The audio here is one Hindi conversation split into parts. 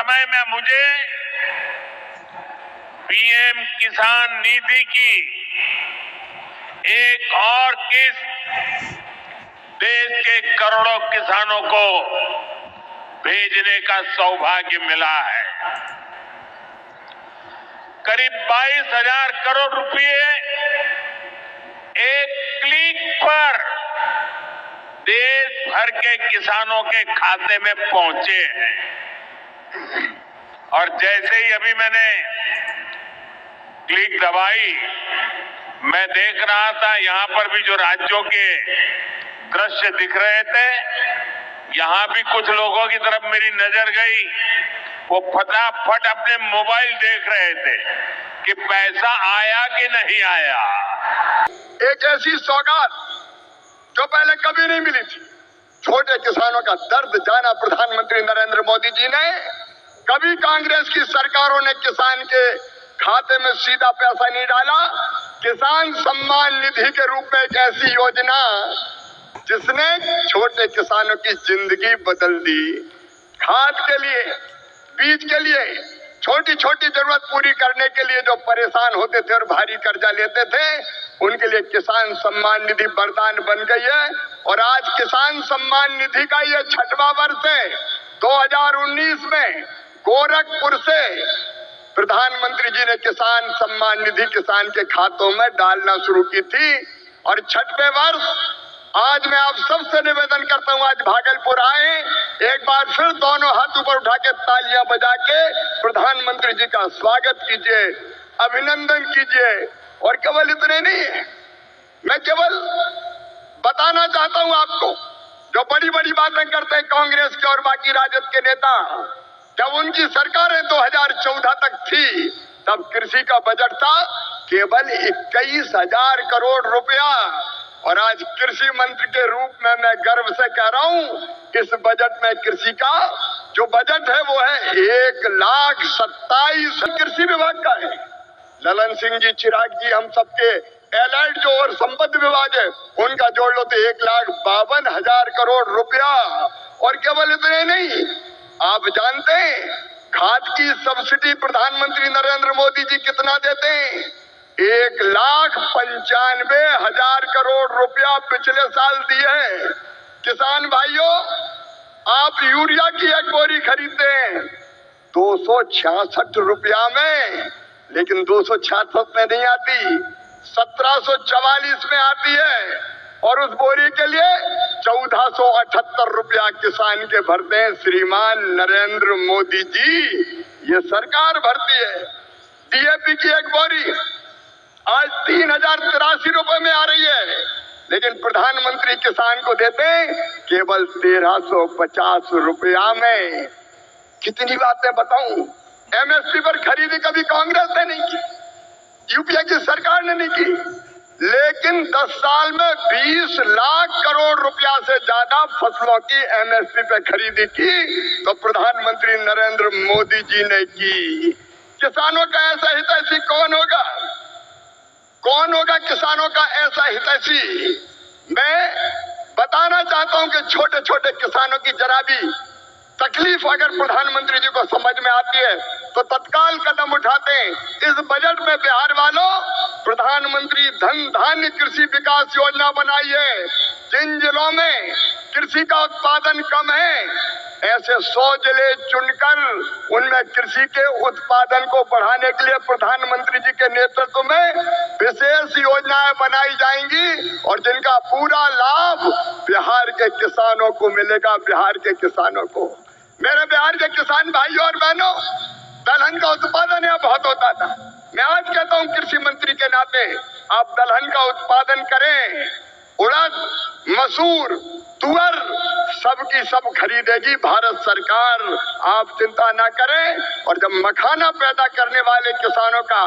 समय में मुझे पीएम किसान निधि की एक और किस्त देश के करोड़ों किसानों को भेजने का सौभाग्य मिला है। करीब 22,000 करोड़ रुपए एक क्लिक पर देश भर के किसानों के खाते में पहुंचे हैं। और जैसे ही अभी मैंने क्लिक दबाई, मैं देख रहा था यहां पर भी जो राज्यों के दृश्य दिख रहे थे, यहां भी कुछ लोगों की तरफ मेरी नजर गई। वो फटाफट अपने मोबाइल देख रहे थे कि पैसा आया कि नहीं आया। एक ऐसी सौगात जो पहले कभी नहीं मिली थी। छोटे किसानों का दर्द जाना प्रधानमंत्री नरेंद्र मोदी जी ने। कभी कांग्रेस की सरकारों ने किसान के खाते में सीधा पैसा नहीं डाला। किसान सम्मान निधि के रूप में एक ऐसी योजना जिसने छोटे किसानों की जिंदगी बदल दी। खाद के लिए, बीज के लिए, छोटी छोटी जरूरत पूरी करने के लिए जो परेशान होते थे और भारी कर्जा लेते थे, उनके लिए किसान सम्मान निधि वरदान बन गई है। और आज किसान सम्मान निधि का ये 6वां वर्ष है। 2019 में गोरखपुर से प्रधानमंत्री जी ने किसान सम्मान निधि किसान के खातों में डालना शुरू की थी। और 6वें वर्ष आज मैं आप सबसे निवेदन करता हूं, आज भागलपुर आए, एक बार फिर दोनों हाथ ऊपर उठा के तालियां बजा के प्रधानमंत्री जी का स्वागत कीजिए, अभिनंदन कीजिए। और केवल इतने नहीं है, मैं केवल बताना चाहता हूं आपको, जो बड़ी बड़ी बातें करते हैं कांग्रेस के और बाकी राजद के नेता, जब उनकी सरकारें 2014 तक थी, तब कृषि का बजट था केवल 21,000 करोड़ रुपया। और आज कृषि मंत्री के रूप में मैं गर्व से कह रहा हूं, इस बजट में कृषि का जो बजट है वो है 1,27,000 कृषि विभाग का है। ललन सिंह जी, चिराग जी, हम सबके एलाइड जो और संबद्ध विभाग है, उनका जोड़ लो तो 1,52,000 करोड़ रुपया। और केवल इतने नहीं, आप जानते हैं खाद की सब्सिडी प्रधानमंत्री नरेंद्र मोदी जी कितना देते हैं? 1,95,000 करोड़ रुपया पिछले साल दिए हैं। किसान भाइयों, आप यूरिया की एक बोरी खरीदते हैं 266 रुपया में, लेकिन 266 में नहीं आती, 1744 में आती है। और उस बोरी के लिए 1478 रुपया किसान के भरते हैं श्रीमान नरेंद्र मोदी जी। ये सरकार भरती है। डीएपी की एक बोरी आज 3,083 रुपए में आ रही है, लेकिन प्रधानमंत्री किसान को देते हैं केवल 1,350 रुपया में। कितनी बातें बताऊं, एमएसपी पर खरीदी कभी कांग्रेस ने नहीं की, यूपीए की सरकार ने नहीं की, लेकिन 10 साल में 20 लाख करोड़ रुपया से ज्यादा फसलों की एमएसपी पे खरीदी की तो प्रधानमंत्री नरेंद्र मोदी जी ने की। किसानों का ऐसा हितैषी कौन होगा? कौन होगा किसानों का ऐसा हितैषी? मैं बताना चाहता हूं कि छोटे छोटे किसानों की जरा भी तकलीफ अगर प्रधानमंत्री जी को समझ में आती है तो तत्काल कदम उठाते हैं। इस बजट में बिहार वालों प्रधानमंत्री धन धान्य कृषि विकास योजना बनाई है। जिन जिलों में कृषि का उत्पादन कम है, ऐसे 100 जिले चुनकर उनमें कृषि के उत्पादन को बढ़ाने के लिए प्रधानमंत्री जी के नेतृत्व में विशेष योजनाएं बनाई जाएंगी और जिनका पूरा लाभ बिहार के किसानों को मिलेगा। बिहार के किसानों को, मेरे बिहार के किसान भाइयों और बहनों, दलहन का उत्पादन यहाँ बहुत होता था। मैं आज कहता हूँ कृषि मंत्री के नाते, आप दलहन का उत्पादन करें। उड़द, मसूर, तुअर सबकी सब खरीदेगी भारत सरकार, आप चिंता ना करें। और जब मखाना पैदा करने वाले किसानों का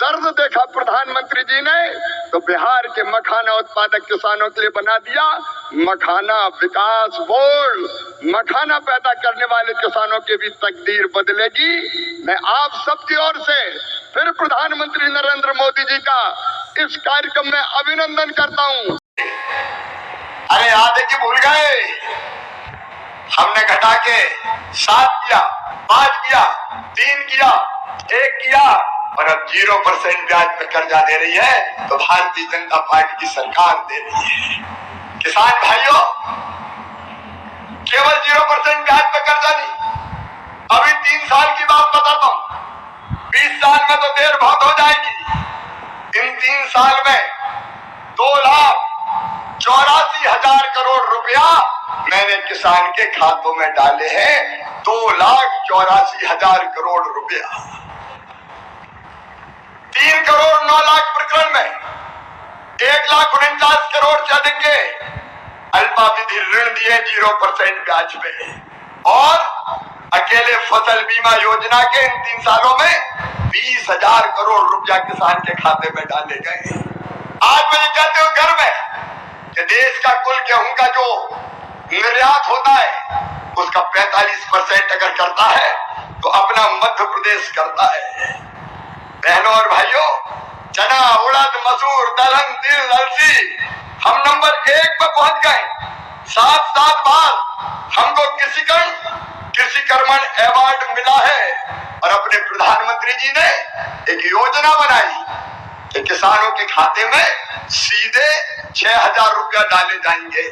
दर्द देखा प्रधानमंत्री जी ने, तो बिहार के मखाना उत्पादक किसानों के लिए बना दिया मखाना विकास बोर्ड। मखाना पैदा करने वाले किसानों की भी तकदीर बदलेगी। मैं आप सबकी ओर से फिर प्रधानमंत्री नरेंद्र मोदी जी का इस कार्यक्रम में अभिनंदन करता हूं। अरे याद है कि भूल गए? हमने घटा के 7 किया, 5 किया, 3 किया, 1 किया और अब 0% ब्याज पे कर्जा दे रही है। तो भारतीय जनता पार्टी की सरकार दे रही है। किसान भाइयों, केवल 0% ब्याज पे कर्जा नहीं, अभी 3 साल की बात बताता हूं। 20 साल में तो देर बहुत हो जाएगी। इन 3 साल में 2,84,000 करोड़ रुपया मैंने किसान के खातों में डाले हैं। 2,84,000 करोड़ रुपया। 3 करोड़ 9 लाख प्रकरण में 1,49 करोड़ से अधिक के अल्पावधि ऋण दिए 0% ब्याज पे। और अकेले फसल बीमा योजना के इन 3 सालों में 20,000 करोड़ रुपया किसान के खाते में डाले गए। आज मैं ये कहते हुए गर्व है कि देश का कुल गेहूं का जो निर्यात होता है उसका 45% अगर करता है तो अपना मध्य प्रदेश करता है। बहनों और भाइयों, चना, उड़द, मसूर, दलहन, तिल, अलसी हम नंबर 1 पर पहुंच गए। 7 बार हमको कृषि कर्मण अवार्ड मिला है। और अपने प्रधानमंत्री जी ने एक योजना बनाई कि किसानों के खाते में सीधे 6,000 रुपया डाले जाएंगे।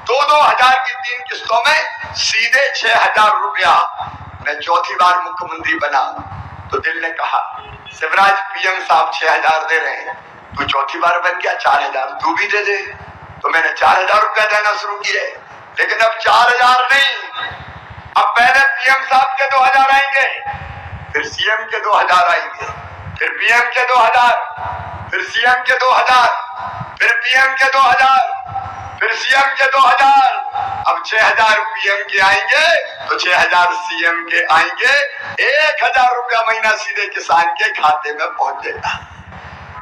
2-2 हजार की 3 किस्तों में सीधे 6,000 रुपया। मैं 4थी बार मुख्यमंत्री बना तो दिल ने कहा, शिवराज पीएम साहब 6,000 दे रहे हैं, तू 4थी बार बन गया, 4,000 तू भी दे दे। तो मैंने 4,000 रुपया देना शुरू किए। लेकिन अब 4,000 नहीं, अब पहले पीएम साहब के 2,000 आएंगे, फिर सीएम के 2,000 आएंगे, फिर पीएम के 2,000, फिर सीएम के 2,000, फिर पीएम के 2,000, फिर सीएम के 2,000। अब 6,000 पीएम के आएंगे तो 6,000 सीएम के आएंगे। 1,000 रुपया महीना सीधे किसान के खाते में पहुंचेगा।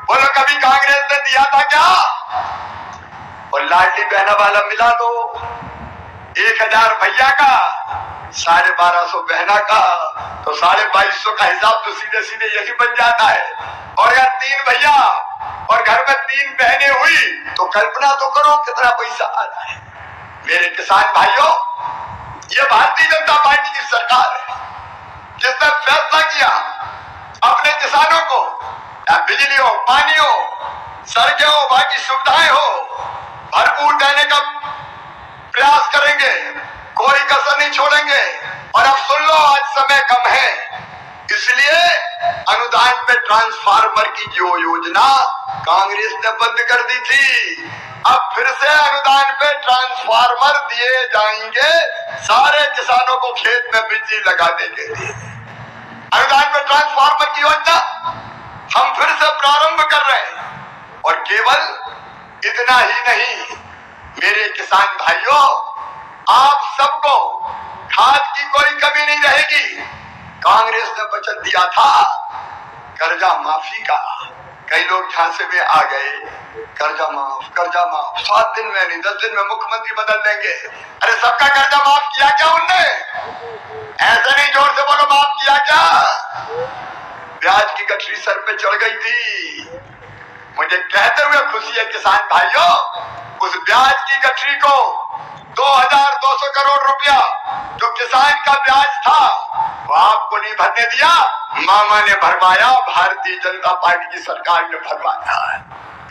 बोलो, कभी कांग्रेस ने दिया था क्या? और लाडली बहना वाला मिला दो। 1,000 भैया का, 1,250 बहना का, तो 2,250 का हिसाब तो सीधे सीधे यही बन जाता है। और अगर 3 भैया और घर में 3 बहनें हुई तो कल्पना तो करो कितना पैसा आ रहा है। मेरे किसान भाइयों, ये भारतीय जनता पार्टी की सरकार है जिसने फैसला किया अपने किसानों को या बिजली हो, पानी हो, सड़कें हो, बाकी सुविधाएं हो, भरपूर देने का प्रयास करेंगे, कोई कसर नहीं छोड़ेंगे। और अब सुन लो, आज समय कम है, इसलिए अनुदान पे ट्रांसफार्मर की जो योजना कांग्रेस ने बंद कर दी थी, अब फिर से अनुदान पे ट्रांसफार्मर दिए जाएंगे सारे किसानों को खेत में बिजली लगाने के लिए। अनुदान पे ट्रांसफार्मर की योजना हम फिर से प्रारंभ कर रहे हैं। और केवल इतना ही नहीं, मेरे किसान भाइयों, आप सबको खाद की कोई कमी नहीं रहेगी। कांग्रेस ने वचन दिया था कर्जा माफी का, कई लोग झांसे में आ गए, कर्जा माफ, कर्जा माफ, 7 दिन में नहीं 10 दिन में मुख्यमंत्री बदल देंगे। अरे सबका कर्जा माफ किया क्या उनने? ऐसे नहीं, जोर से बोलो, माफ किया क्या? ब्याज की गठरी सर पे चढ़ गई थी। मुझे कहते हुए खुशी है किसान भाइयों, उस ब्याज की गठरी को 2,200 करोड़ रुपया जो किसान का ब्याज था वो आपको नहीं भरने दिया, मामा ने भरवाया, भारतीय जनता पार्टी की सरकार ने भरवाया है।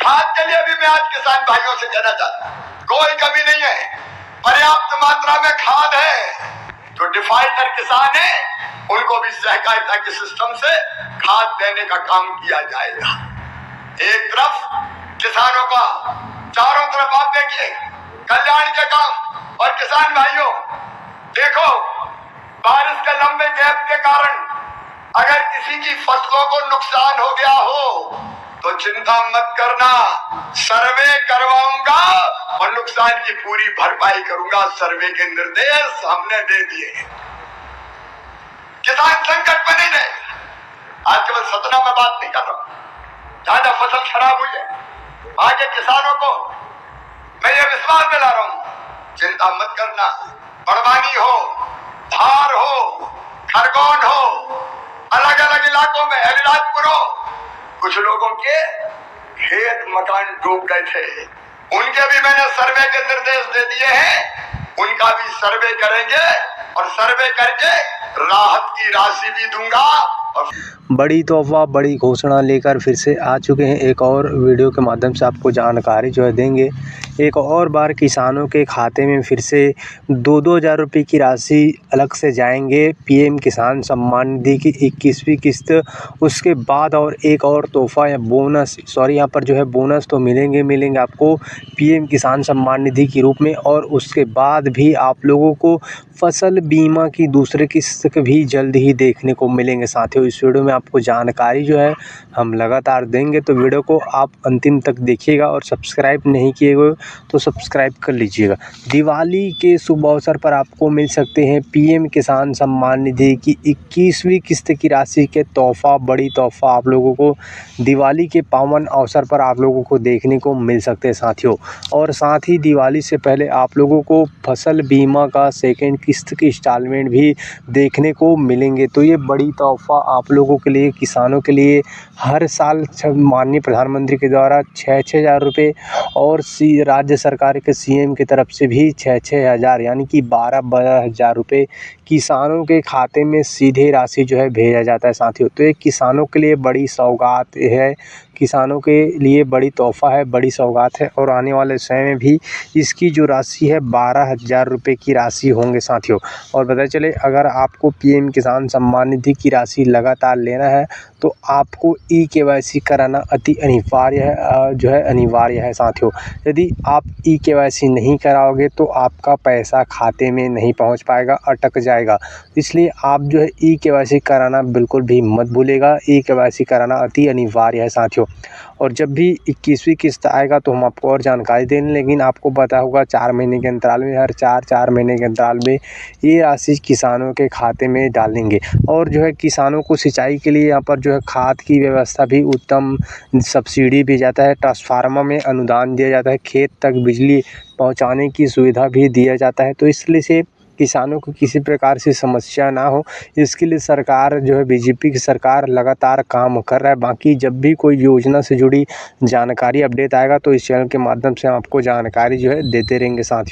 खाद के लिए भी मैं आज किसान भाइयों से कहना चाहता हूं, कोई कमी नहीं है, पर्याप्त मात्रा में खाद है। जो डिफाल्टर किसान है उनको भी सहकारिता के सिस्टम से खाद देने का काम किया जाएगा। एक तरफ किसानों का, चारों तरफ आप देखिए कल्याण के काम। और किसान भाइयों देखो, बारिश के लंबे गैप के कारण अगर किसी की फसलों को नुकसान हो गया हो तो चिंता मत करना, सर्वे करवाऊंगा और नुकसान की पूरी भरपाई करूंगा। सर्वे के निर्देश हमने दे दिए। किसान संकट में नहीं रहेगा। आज केवल सतना में बात नहीं कर रहा हूं, जहां जहां फसल खराब हुई है आगे किसानों को मैं ये विश्वास दिला रहा हूं, चिंता मत करना। बड़वानी हो, धार हो, खरगोन हो, अलग अलग इलाकों में अलीराजपुर हो, कुछ लोगों के खेत मकान डूब गए थे, उनके भी मैंने सर्वे के निर्देश दे दिए हैं। उनका भी सर्वे करेंगे और सर्वे करके राहत की राशि भी दूंगा। और बड़ी तोहफा बड़ी घोषणा लेकर फिर से आ चुके हैं। एक और वीडियो के माध्यम से आपको जानकारी जो है देंगे। एक और बार किसानों के खाते में फिर से 2-2 हज़ार रुपये की राशि अलग से जाएंगे। पीएम किसान सम्मान निधि की 21वीं किस्त, उसके बाद और एक और तोहफा या बोनस, यहाँ पर जो है बोनस तो मिलेंगे आपको पीएम किसान सम्मान निधि के रूप में। और उसके बाद भी आप लोगों को फसल बीमा की दूसरी किस्त भी जल्द ही देखने को मिलेंगे। साथियों, इस वीडियो में आपको जानकारी जो है हम लगातार देंगे, तो वीडियो को आप अंतिम तक देखिएगा और सब्सक्राइब नहीं किए हुए तो सब्सक्राइब कर लीजिएगा। दिवाली के शुभ अवसर पर आपको मिल सकते हैं पीएम किसान सम्मान निधि की 21वीं किस्त की राशि के तोहफा, बड़ी तोहफा आप लोगों को दिवाली के पावन अवसर पर आप लोगों को देखने को मिल सकते हैं साथियों। और साथ ही दिवाली से पहले आप लोगों को फसल बीमा का सेकेंड किस्त की इंस्टॉलमेंट भी देखने को मिलेंगे। तो ये बड़ी तोहफा आप लोगों के लिए, किसानों के लिए हर साल माननीय प्रधानमंत्री के द्वारा 6-6 हज़ार रुपये और राज्य सरकार के सीएम की तरफ से भी 6-6 हज़ार यानी कि 12-12 हज़ार रुपये किसानों के खाते में सीधे राशि जो है भेजा जाता है साथियों। तो ये किसानों के लिए बड़ी सौगात है, किसानों के लिए बड़ी तोहफा है, बड़ी सौगात है। और आने वाले समय में भी इसकी जो राशि है 12 हज़ार रुपये की राशि होंगे साथियों। और पता चले अगर आपको पीएम किसान सम्मान निधि की राशि लगातार लेना है तो आपको ई-केवाईसी कराना अति अनिवार्य है साथियों। यदि आप ई-केवाईसी नहीं कराओगे तो आपका पैसा खाते में नहीं पहुंच पाएगा, अटक जाएगा। इसलिए आप जो है ई-केवाईसी कराना बिल्कुल भी मत भूलिएगा। ई-केवाईसी कराना अति अनिवार्य है साथियों। और जब भी 21वीं किस्त आएगा तो हम आपको और जानकारी देंगे, लेकिन आपको पता होगा 4 महीने के अंतराल में, हर 4 महीने के अंतराल में ये राशि किसानों के खाते में डालेंगे। और जो है किसानों को सिंचाई के लिए यहाँ पर जो है खाद की व्यवस्था भी उत्तम, सब्सिडी भी जाता है, ट्रांसफार्मर में अनुदान दिया जाता है, खेत तक बिजली पहुँचाने की सुविधा भी दिया जाता है। तो इसलिए से किसानों को किसी प्रकार से समस्या ना हो, इसके लिए सरकार जो है बीजेपी की सरकार लगातार काम कर रहा है। बाकी जब भी कोई योजना से जुड़ी जानकारी अपडेट आएगा तो इस चैनल के माध्यम से आपको जानकारी जो है देते रहेंगे साथियों।